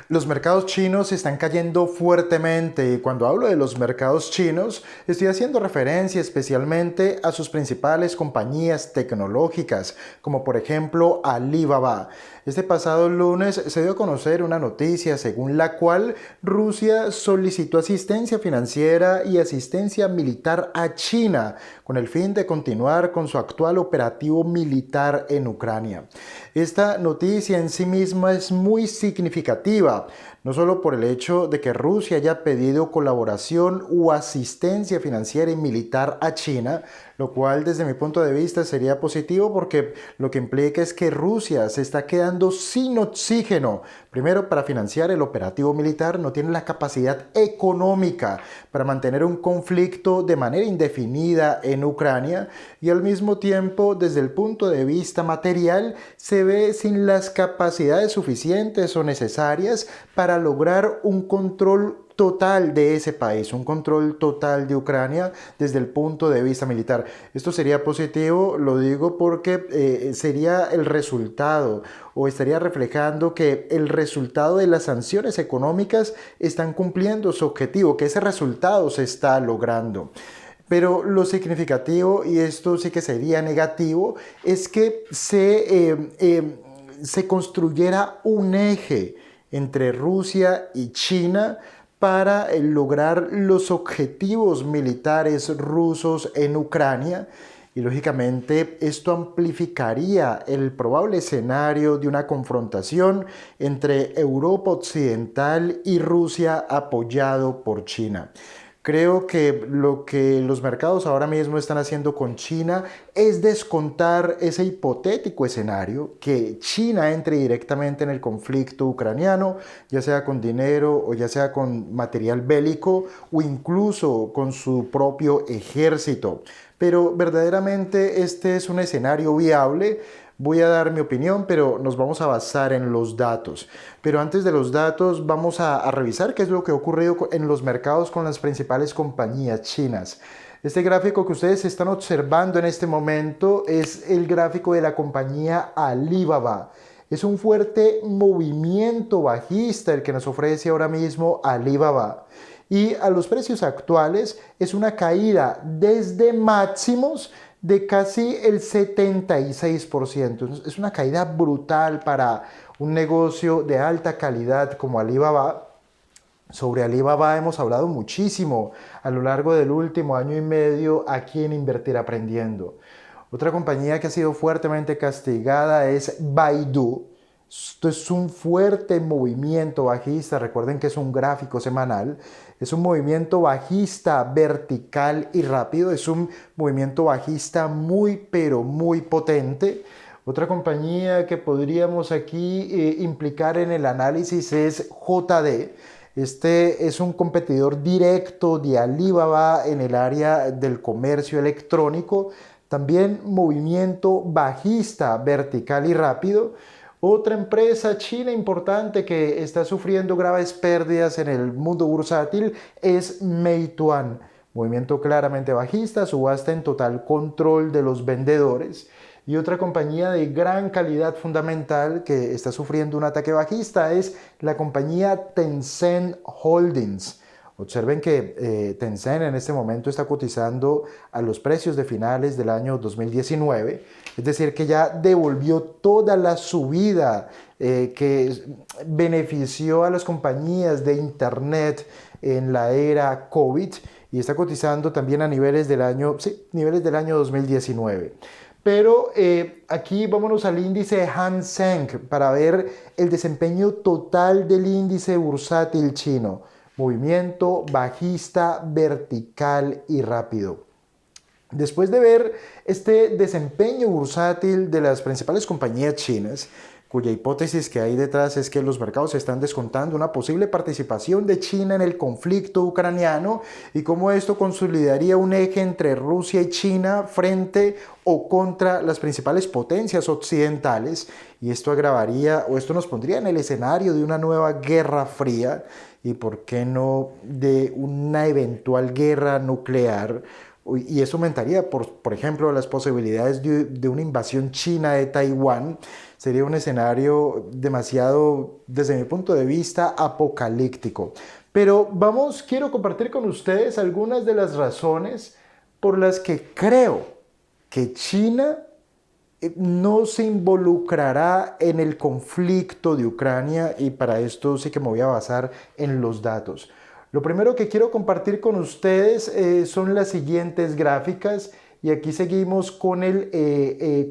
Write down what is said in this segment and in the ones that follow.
Los mercados chinos están cayendo fuertemente y cuando hablo de los mercados chinos estoy haciendo referencia especialmente a sus principales compañías tecnológicas, como por ejemplo Alibaba. Este pasado lunes se dio a conocer una noticia según la cual Rusia solicitó asistencia financiera y asistencia militar a China con el fin de continuar con su actual operativo militar en Ucrania. Esta noticia en sí misma es muy significativa, no solo por el hecho de que Rusia haya pedido colaboración u asistencia financiera y militar a China, lo cual desde mi punto de vista sería positivo porque lo que implica es que Rusia se está quedando sin oxígeno. Primero, para financiar el operativo militar no tiene la capacidad económica para mantener un conflicto de manera indefinida en Ucrania y al mismo tiempo desde el punto de vista material se ve sin las capacidades suficientes o necesarias para lograr un control total de ese país, un control total de Ucrania desde el punto de vista militar. Esto sería positivo, lo digo porque sería el resultado o estaría reflejando que el resultado de las sanciones económicas están cumpliendo su objetivo, que ese resultado se está logrando. Pero lo significativo, y esto sí que sería negativo, es que se construyera un eje entre Rusia y China para lograr los objetivos militares rusos en Ucrania. Y lógicamente esto amplificaría el probable escenario de una confrontación entre Europa Occidental y Rusia apoyado por China. Creo que lo que los mercados ahora mismo están haciendo con China es descontar ese hipotético escenario que China entre directamente en el conflicto ucraniano, ya sea con dinero o ya sea con material bélico o incluso con su propio ejército. Pero verdaderamente este es un escenario viable. Voy a dar mi opinión, pero nos vamos a basar en los datos. Pero antes de los datos, vamos a revisar qué es lo que ha ocurrido en los mercados con las principales compañías chinas. Este gráfico que ustedes están observando en este momento es el gráfico de la compañía Alibaba. Es un fuerte movimiento bajista el que nos ofrece ahora mismo Alibaba. Y a los precios actuales es una caída desde máximos de casi el 76%. Es una caída brutal para un negocio de alta calidad como Alibaba. Sobre Alibaba hemos hablado muchísimo a lo largo del último año y medio aquí en Invertir Aprendiendo. Otra compañía que ha sido fuertemente castigada es Baidu. Esto es un fuerte movimiento bajista, recuerden que es un gráfico semanal, es un movimiento bajista vertical y rápido, es un movimiento bajista muy pero muy potente. Otra compañía que podríamos aquí implicar en el análisis es JD. Este es un competidor directo de Alibaba en el área del comercio electrónico. También movimiento bajista vertical y rápido. Otra empresa china importante que está sufriendo graves pérdidas en el mundo bursátil es Meituan. Movimiento claramente bajista, subasta en total control de los vendedores. Y otra compañía de gran calidad fundamental que está sufriendo un ataque bajista es la compañía Tencent Holdings. Observen que Tencent en este momento está cotizando a los precios de finales del año 2019, es decir, que ya devolvió toda la subida que benefició a las compañías de Internet en la era COVID y está cotizando también a niveles del año, sí, niveles del año 2019. Pero aquí vámonos al índice Hang Seng para ver el desempeño total del índice bursátil chino. Movimiento bajista, vertical y rápido. Después de ver este desempeño bursátil de las principales compañías chinas, cuya hipótesis que hay detrás es que los mercados están descontando una posible participación de China en el conflicto ucraniano y cómo esto consolidaría un eje entre Rusia y China frente o contra las principales potencias occidentales, y esto agravaría o esto nos pondría en el escenario de una nueva guerra fría y por qué no de una eventual guerra nuclear. Y eso aumentaría, por ejemplo, las posibilidades de una invasión china de Taiwán. sería un escenario demasiado, desde mi punto de vista, apocalíptico. Pero quiero compartir con ustedes algunas de las razones por las que creo que China no se involucrará en el conflicto de Ucrania, y para esto sí que me voy a basar en los datos. Lo primero que quiero compartir con ustedes son las siguientes gráficas, y aquí seguimos con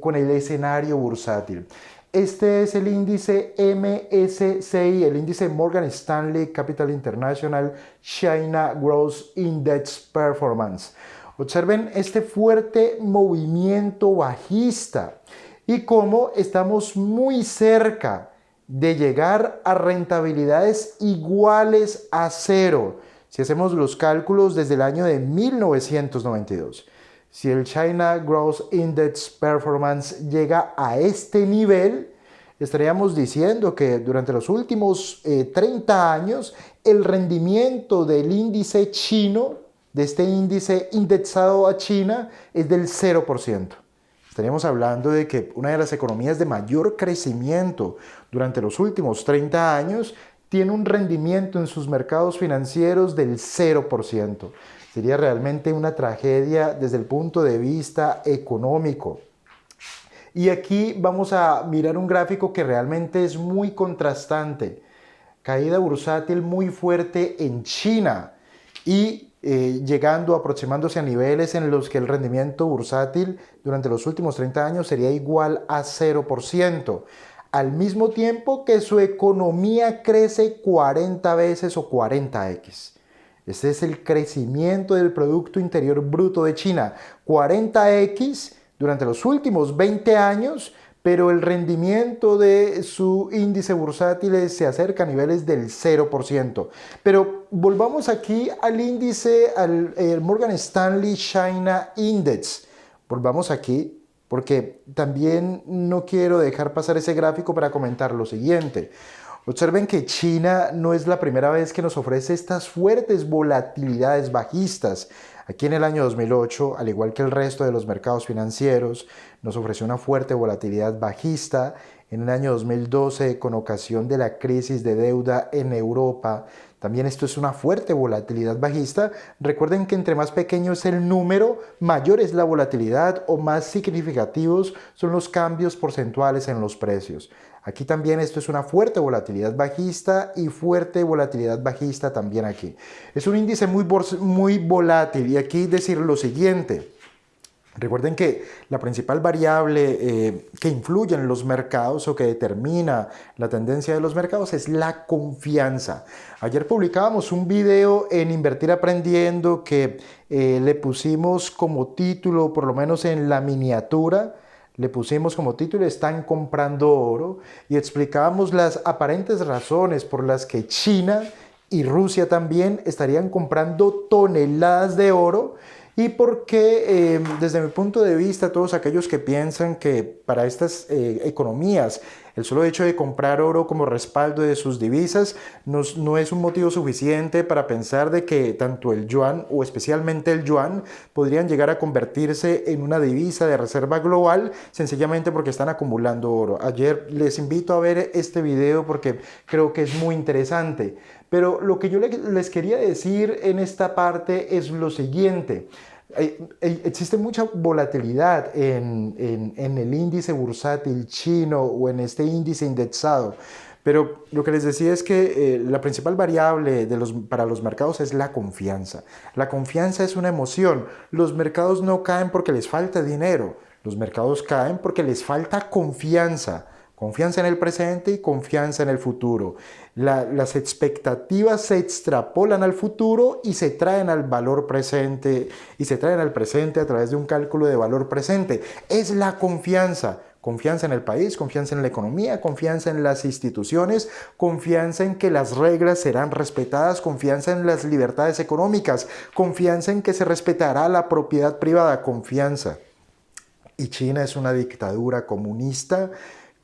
con el escenario bursátil. Este es el índice MSCI, el índice Morgan Stanley Capital International China Growth Index Performance. Observen este fuerte movimiento bajista y cómo estamos muy cerca de llegar a rentabilidades iguales a cero. Si hacemos los cálculos desde el año de 1992. Si el China Growth Index Performance llega a este nivel, estaríamos diciendo que durante los últimos 30 años el rendimiento del índice chino, de este índice indexado a China, es del 0%. Estaríamos hablando de que una de las economías de mayor crecimiento durante los últimos 30 años tiene un rendimiento en sus mercados financieros del 0%. Sería realmente una tragedia desde el punto de vista económico. Y aquí vamos a mirar un gráfico que realmente es muy contrastante. Caída bursátil muy fuerte en China y aproximándose a niveles en los que el rendimiento bursátil durante los últimos 30 años sería igual a 0%, al mismo tiempo que su economía crece 40 veces o 40x. Este es el crecimiento del Producto Interior Bruto de China, 40x durante los últimos 20 años, pero el rendimiento de su índice bursátil se acerca a niveles del 0%. Pero volvamos aquí al índice, al Morgan Stanley China Index. Volvamos aquí porque también no quiero dejar pasar ese gráfico para comentar lo siguiente. Observen que China no es la primera vez que nos ofrece estas fuertes volatilidades bajistas. Aquí en el año 2008, al igual que el resto de los mercados financieros, nos ofreció una fuerte volatilidad bajista. En el año 2012, con ocasión de la crisis de deuda en Europa, también esto es una fuerte volatilidad bajista. Recuerden que entre más pequeño es el número, mayor es la volatilidad o más significativos son los cambios porcentuales en los precios. Aquí también esto es una fuerte volatilidad bajista y fuerte volatilidad bajista también aquí. Es un índice muy volátil y aquí decir lo siguiente. Recuerden que la principal variable que influye en los mercados o que determina la tendencia de los mercados es la confianza. Ayer publicábamos un video en Invertir Aprendiendo que le pusimos como título, por lo menos en la miniatura, le pusimos como título "Están comprando oro", y explicábamos las aparentes razones por las que China y Rusia también estarían comprando toneladas de oro. Y porque desde mi punto de vista, todos aquellos que piensan que para estas economías el solo hecho de comprar oro como respaldo de sus divisas no es un motivo suficiente para pensar de que tanto el yuan o especialmente el yuan podrían llegar a convertirse en una divisa de reserva global sencillamente porque están acumulando oro. Ayer les invito a ver este video porque creo que es muy interesante. Pero lo que yo les quería decir en esta parte es lo siguiente. Existe mucha volatilidad en el índice bursátil chino o en este índice indexado. Pero lo que les decía es que la principal variable para los mercados es la confianza. La confianza es una emoción. Los mercados no caen porque les falta dinero. Los mercados caen porque les falta confianza. Confianza en el presente y confianza en el futuro. Las expectativas se extrapolan al futuro y se traen al valor presente, y se traen al presente a través de un cálculo de valor presente. Es la confianza. Confianza en el país, confianza en la economía, confianza en las instituciones, confianza en que las reglas serán respetadas, confianza en las libertades económicas, confianza en que se respetará la propiedad privada, confianza. Y China es una dictadura comunista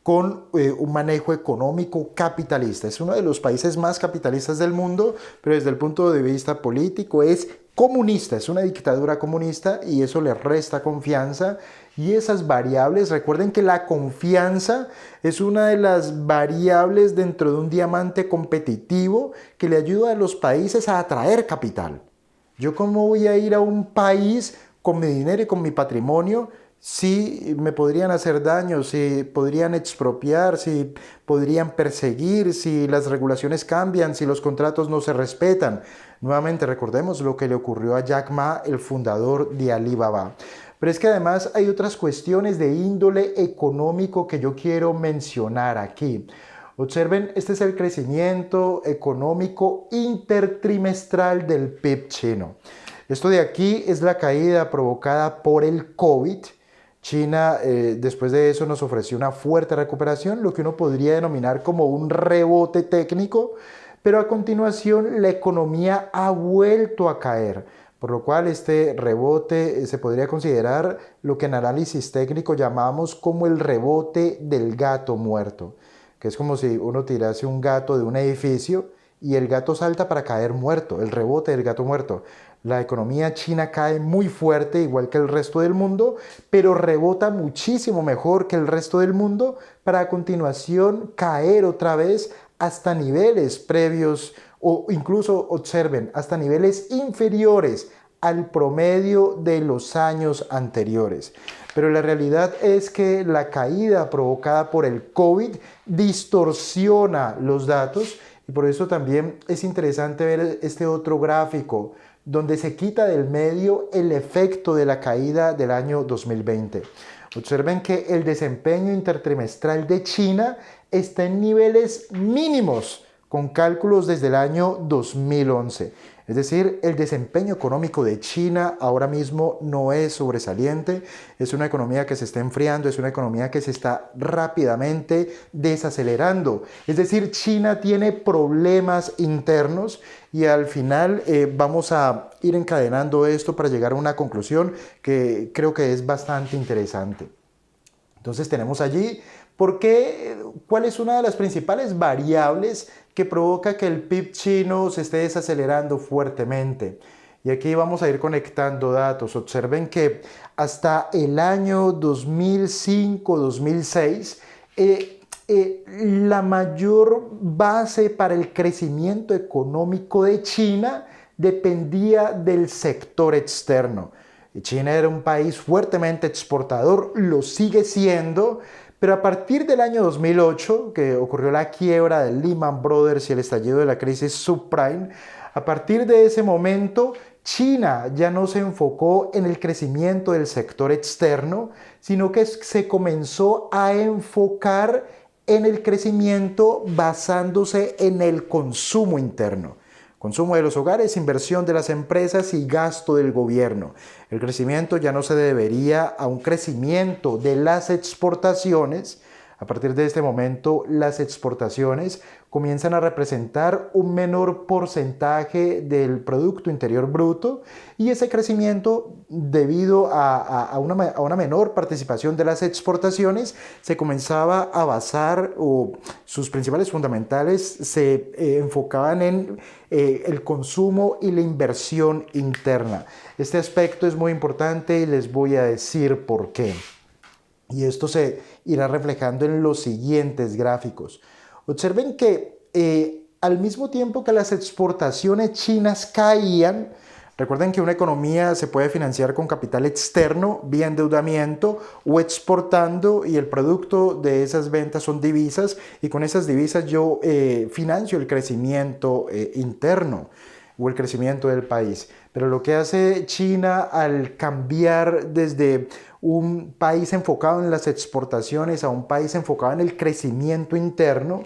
con un manejo económico capitalista. Es uno de los países más capitalistas del mundo, pero desde el punto de vista político es comunista, es una dictadura comunista y eso le resta confianza piezas variables. Recuerden que la confianza es una de las variables dentro de un diamante competitivo que le ayuda a los países a atraer capital. ¿Yo cómo voy a ir a un país con mi dinero y con mi patrimonio si me podrían hacer daño, si podrían expropiar, si podrían perseguir, si las regulaciones cambian, si los contratos no se respetan? Nuevamente recordemos lo que le ocurrió a Jack Ma, el fundador de Alibaba. Pero es que además hay otras cuestiones de índole económico que yo quiero mencionar aquí. Observen, este es el crecimiento económico intertrimestral del PIB chino. Esto de aquí es la caída provocada por el COVID. China, después de eso, nos ofreció una fuerte recuperación, lo que uno podría denominar como un rebote técnico, pero a continuación la economía ha vuelto a caer, por lo cual este rebote se podría considerar lo que en análisis técnico llamamos como el rebote del gato muerto, que es como si uno tirase un gato de un edificio y el gato salta para caer muerto, el rebote del gato muerto. La economía china cae muy fuerte, igual que el resto del mundo, pero rebota muchísimo mejor que el resto del mundo para a continuación caer otra vez hasta niveles previos o incluso, observen, hasta niveles inferiores al promedio de los años anteriores. Pero la realidad es que la caída provocada por el COVID distorsiona los datos y por eso también es interesante ver este otro gráfico donde se quita del medio el efecto de la caída del año 2020. Observen que el desempeño intertrimestral de China está en niveles mínimos con cálculos desde el año 2011. Es decir, el desempeño económico de China ahora mismo no es sobresaliente, es una economía que se está enfriando, es una economía que se está rápidamente desacelerando. Es decir, China tiene problemas internos y al final vamos a ir encadenando esto para llegar a una conclusión que creo que es bastante interesante. Entonces tenemos allí cuál es una de las principales variables que provoca que el PIB chino se esté desacelerando fuertemente. Y aquí vamos a ir conectando datos. Observen que hasta el año 2005-2006, la mayor base para el crecimiento económico de China dependía del sector externo. China era un país fuertemente exportador, lo sigue siendo, pero a partir del año 2008, que ocurrió la quiebra de Lehman Brothers y el estallido de la crisis subprime, a partir de ese momento China ya no se enfocó en el crecimiento del sector externo, sino que se comenzó a enfocar en el crecimiento basándose en el consumo interno. Consumo de los hogares, inversión de las empresas y gasto del gobierno. El crecimiento ya no se debería a un crecimiento de las exportaciones. A partir de este momento, las exportaciones comienzan a representar un menor porcentaje del Producto Interior Bruto y ese crecimiento, debido a una menor participación de las exportaciones, se comenzaba a basar o sus principales fundamentales se enfocaban en el consumo y la inversión interna. Este aspecto es muy importante y les voy a decir por qué. Y esto se irá reflejando en los siguientes gráficos. Observen que al mismo tiempo que las exportaciones chinas caían, recuerden que una economía se puede financiar con capital externo, vía endeudamiento o exportando, y el producto de esas ventas son divisas, y con esas divisas yo financio el crecimiento interno o el crecimiento del país. Pero lo que hace China al cambiar desde un país enfocado en las exportaciones a un país enfocado en el crecimiento interno,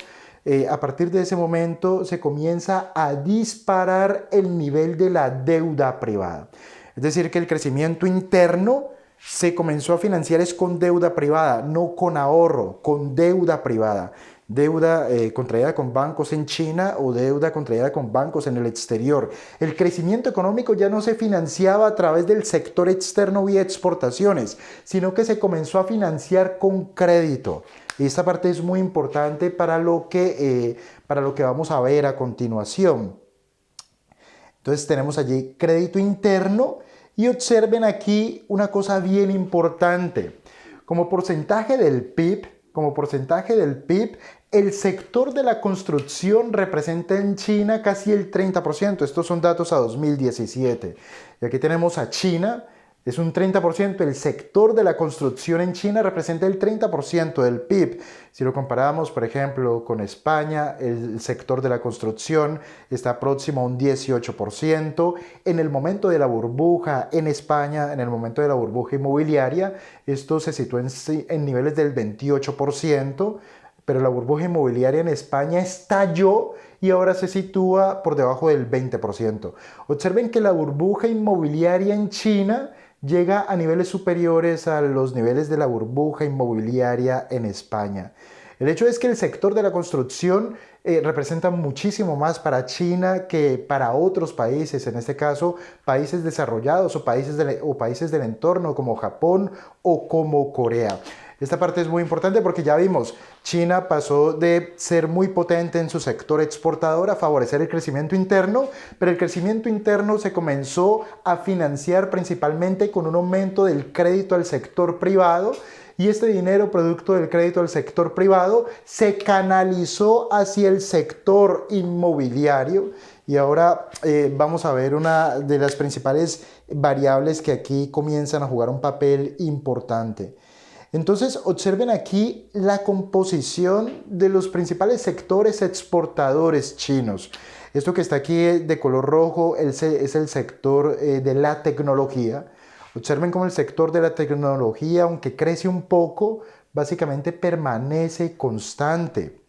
a partir de ese momento se comienza a disparar el nivel de la deuda privada. Es decir, que el crecimiento interno se comenzó a financiar es con deuda privada, no con ahorro, con deuda privada. Deuda contraída con bancos en China o deuda contraída con bancos en el exterior. El crecimiento económico ya no se financiaba a través del sector externo vía exportaciones, sino que se comenzó a financiar con crédito. Y esta parte es muy importante para lo que vamos a ver a continuación. Entonces tenemos allí crédito interno y observen aquí una cosa bien importante. como porcentaje del PIB, el sector de la construcción representa en China casi el 30%. Estos son datos a 2017. Y aquí tenemos a China, es un 30%. El sector de la construcción en China representa el 30% del PIB. Si lo comparamos, por ejemplo, con España, el sector de la construcción está próximo a un 18%. En el momento de la burbuja en España, en el momento de la burbuja inmobiliaria, esto se situó en niveles del 28%, pero la burbuja inmobiliaria en España estalló y ahora se sitúa por debajo del 20%. Observen que la burbuja inmobiliaria en China llega a niveles superiores a los niveles de la burbuja inmobiliaria en España. El hecho es que el sector de la construcción representa muchísimo más para China que para otros países, en este caso países desarrollados o países del entorno como Japón o como Corea. Esta parte es muy importante porque ya vimos, China pasó de ser muy potente en su sector exportador a favorecer el crecimiento interno, pero el crecimiento interno se comenzó a financiar principalmente con un aumento del crédito al sector privado, y este dinero producto del crédito al sector privado se canalizó hacia el sector inmobiliario. Y ahora vamos a ver una de las principales variables que aquí comienzan a jugar un papel importante. Entonces, observen aquí la composición de los principales sectores exportadores chinos. Esto que está aquí de color rojo es el sector de la tecnología. Observen cómo el sector de la tecnología, aunque crece un poco, básicamente permanece constante.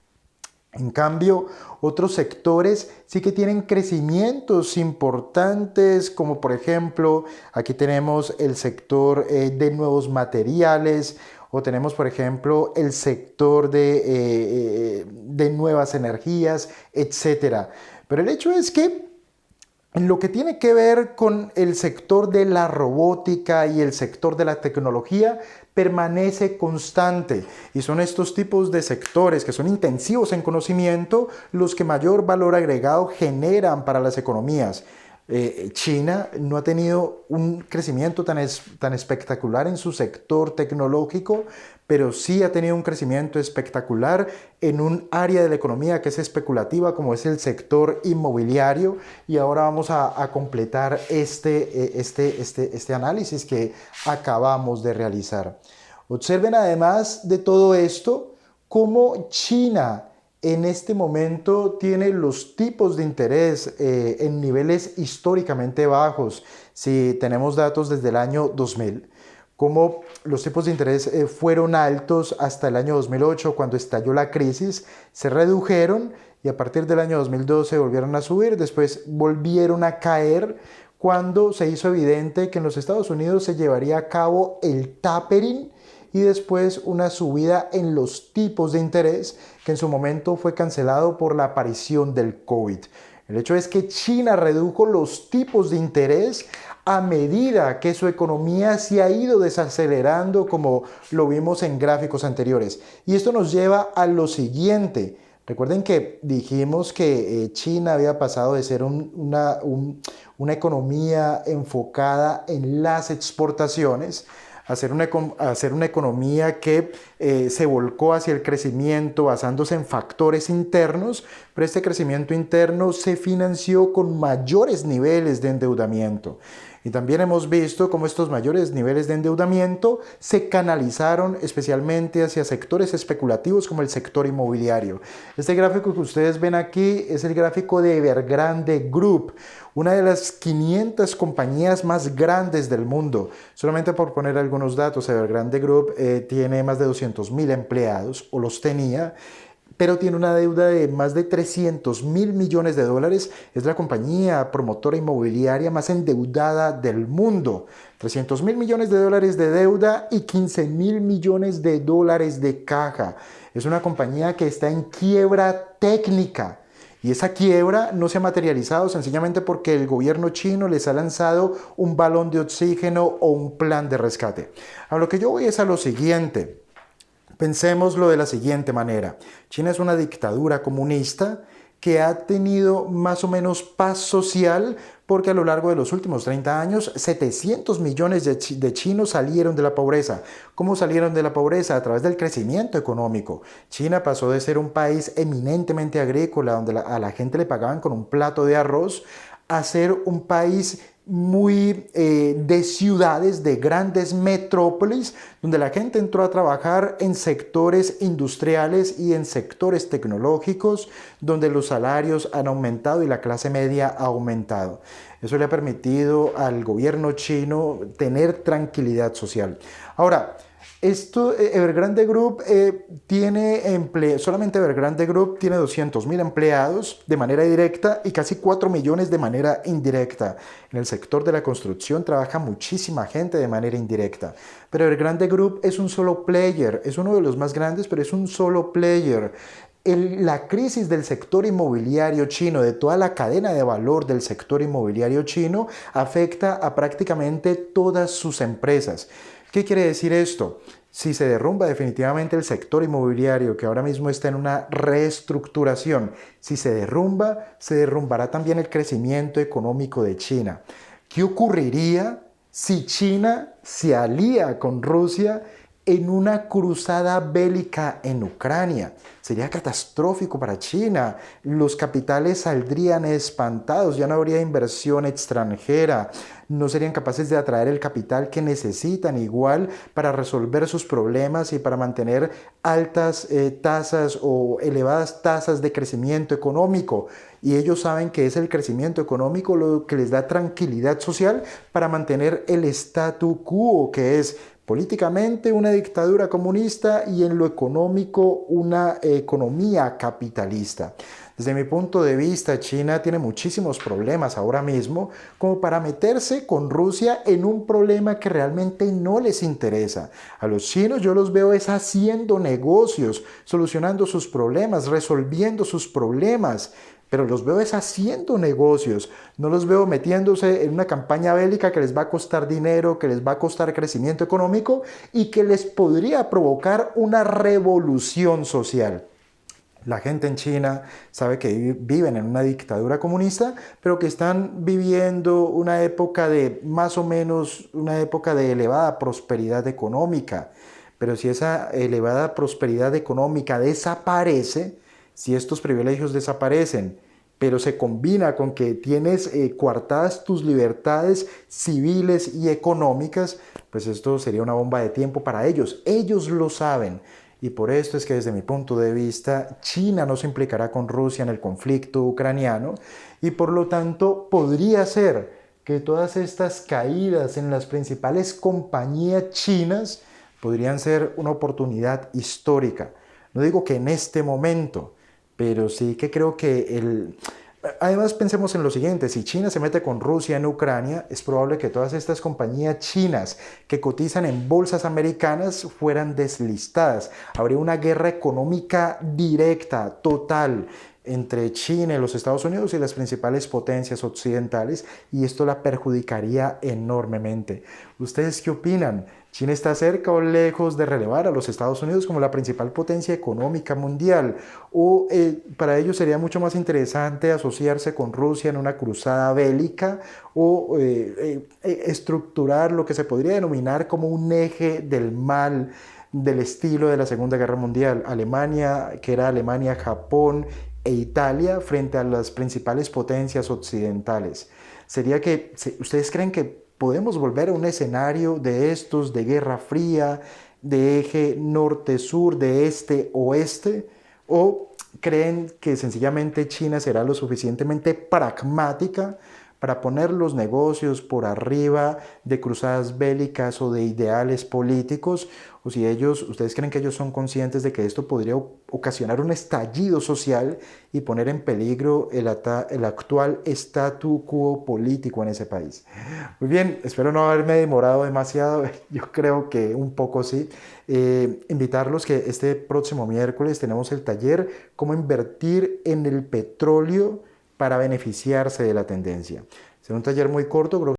En cambio, otros sectores sí que tienen crecimientos importantes, como por ejemplo, aquí tenemos el sector de nuevos materiales, o tenemos, por ejemplo, el sector de nuevas energías, etc. Pero el hecho es que en lo que tiene que ver con el sector de la robótica y el sector de la tecnología, permanece constante, y son estos tipos de sectores que son intensivos en conocimiento los que mayor valor agregado generan para las economías. China no ha tenido un crecimiento tan espectacular en su sector tecnológico, pero sí ha tenido un crecimiento espectacular en un área de la economía que es especulativa, como es el sector inmobiliario. Y ahora vamos a completar este análisis que acabamos de realizar. Observen además de todo esto, cómo China en este momento tiene los tipos de interés en niveles históricamente bajos. Si tenemos datos desde el año 2000, como los tipos de interés fueron altos hasta el año 2008, cuando estalló la crisis, se redujeron y a partir del año 2012 volvieron a subir, después volvieron a caer cuando se hizo evidente que en los Estados Unidos se llevaría a cabo el tapering, y después una subida en los tipos de interés que en su momento fue cancelado por la aparición del COVID. El hecho es que China redujo los tipos de interés a medida que su economía se ha ido desacelerando, como lo vimos en gráficos anteriores. Y esto nos lleva a lo siguiente. Recuerden que dijimos que China había pasado de ser una economía enfocada en las exportaciones a ser una economía que se volcó hacia el crecimiento basándose en factores internos, pero este crecimiento interno se financió con mayores niveles de endeudamiento. Y también hemos visto cómo estos mayores niveles de endeudamiento se canalizaron especialmente hacia sectores especulativos como el sector inmobiliario. Este gráfico que ustedes ven aquí es el gráfico de Evergrande Group, una de las 500 compañías más grandes del mundo. Solamente por poner algunos datos, Evergrande Group tiene más de 200.000 empleados, o los tenía, pero tiene una deuda de más de 300.000 millones de dólares. Es la compañía promotora inmobiliaria más endeudada del mundo. 300.000 millones de dólares de deuda y 15.000 millones de dólares de caja. Es una compañía que está en quiebra técnica. Y esa quiebra no se ha materializado sencillamente porque el gobierno chino les ha lanzado un balón de oxígeno o un plan de rescate. A lo que yo voy es a lo siguiente. Pensémoslo de la siguiente manera. China es una dictadura comunista que ha tenido más o menos paz social, porque a lo largo de los últimos 30 años 700 millones de chinos salieron de la pobreza. ¿Cómo salieron de la pobreza? A través del crecimiento económico. China pasó de ser un país eminentemente agrícola, donde a la gente le pagaban con un plato de arroz, a ser un país muy de ciudades, de grandes metrópolis, donde la gente entró a trabajar en sectores industriales y en sectores tecnológicos, donde los salarios han aumentado y la clase media ha aumentado. Eso le ha permitido al gobierno chino tener tranquilidad social. Ahora, Evergrande Group solamente Evergrande Group tiene 200.000 empleados de manera directa y casi 4 millones de manera indirecta. En el sector de la construcción trabaja muchísima gente de manera indirecta. Pero Evergrande Group es un solo player, es uno de los más grandes, pero es un solo player. La crisis del sector inmobiliario chino, de toda la cadena de valor del sector inmobiliario chino, afecta a prácticamente todas sus empresas. ¿Qué quiere decir esto? Si se derrumba definitivamente el sector inmobiliario, que ahora mismo está en una reestructuración, si se derrumbará también el crecimiento económico de China. ¿Qué ocurriría si China se alía con Rusia en una cruzada bélica en Ucrania? Sería catastrófico para China. Los capitales saldrían espantados, ya no habría inversión extranjera, no serían capaces de atraer el capital que necesitan igual para resolver sus problemas y para mantener altas tasas o elevadas tasas de crecimiento económico. Y ellos saben que es el crecimiento económico lo que les da tranquilidad social para mantener el statu quo, que es políticamente una dictadura comunista y en lo económico una economía capitalista. Desde mi punto de vista, China tiene muchísimos problemas ahora mismo como para meterse con Rusia en un problema que realmente no les interesa. A los chinos yo los veo es haciendo negocios, solucionando sus problemas, resolviendo sus problemas. Pero los veo es haciendo negocios, no los veo metiéndose en una campaña bélica que les va a costar dinero, que les va a costar crecimiento económico y que les podría provocar una revolución social. La gente en China sabe que viven en una dictadura comunista, pero que están viviendo una época de más o menos una época de elevada prosperidad económica. Pero si esa elevada prosperidad económica desaparece, si estos privilegios desaparecen, pero se combina con que tienes coartadas tus libertades civiles y económicas, pues esto sería una bomba de tiempo para ellos. Ellos lo saben. Y por esto es que desde mi punto de vista, China no se implicará con Rusia en el conflicto ucraniano y por lo tanto podría ser que todas estas caídas en las principales compañías chinas podrían ser una oportunidad histórica. No digo que en este momento, pero sí que creo que Además, pensemos en lo siguiente, si China se mete con Rusia en Ucrania, es probable que todas estas compañías chinas que cotizan en bolsas americanas fueran deslistadas. Habría una guerra económica directa, total, entre China y los Estados Unidos y las principales potencias occidentales, y esto la perjudicaría enormemente. ¿Ustedes qué opinan? ¿China está cerca o lejos de relevar a los Estados Unidos como la principal potencia económica mundial? ¿O para ellos sería mucho más interesante asociarse con Rusia en una cruzada bélica o estructurar lo que se podría denominar como un eje del mal del estilo de la Segunda Guerra Mundial? Alemania, que era Alemania, Japón e Italia frente a las principales potencias occidentales. Sería que, ¿ustedes creen que podemos volver a un escenario de estos, de Guerra Fría, de eje norte-sur, de este-oeste? ¿O creen que sencillamente China será lo suficientemente pragmática para poner los negocios por arriba de cruzadas bélicas o de ideales políticos? O si ustedes creen que ellos son conscientes de que esto podría ocasionar un estallido social y poner en peligro el actual statu quo político en ese país. Muy bien, espero no haberme demorado demasiado, yo creo que un poco sí. Invitarlos que este próximo miércoles tenemos el taller Cómo invertir en el petróleo para beneficiarse de la tendencia. Será un taller muy corto, creo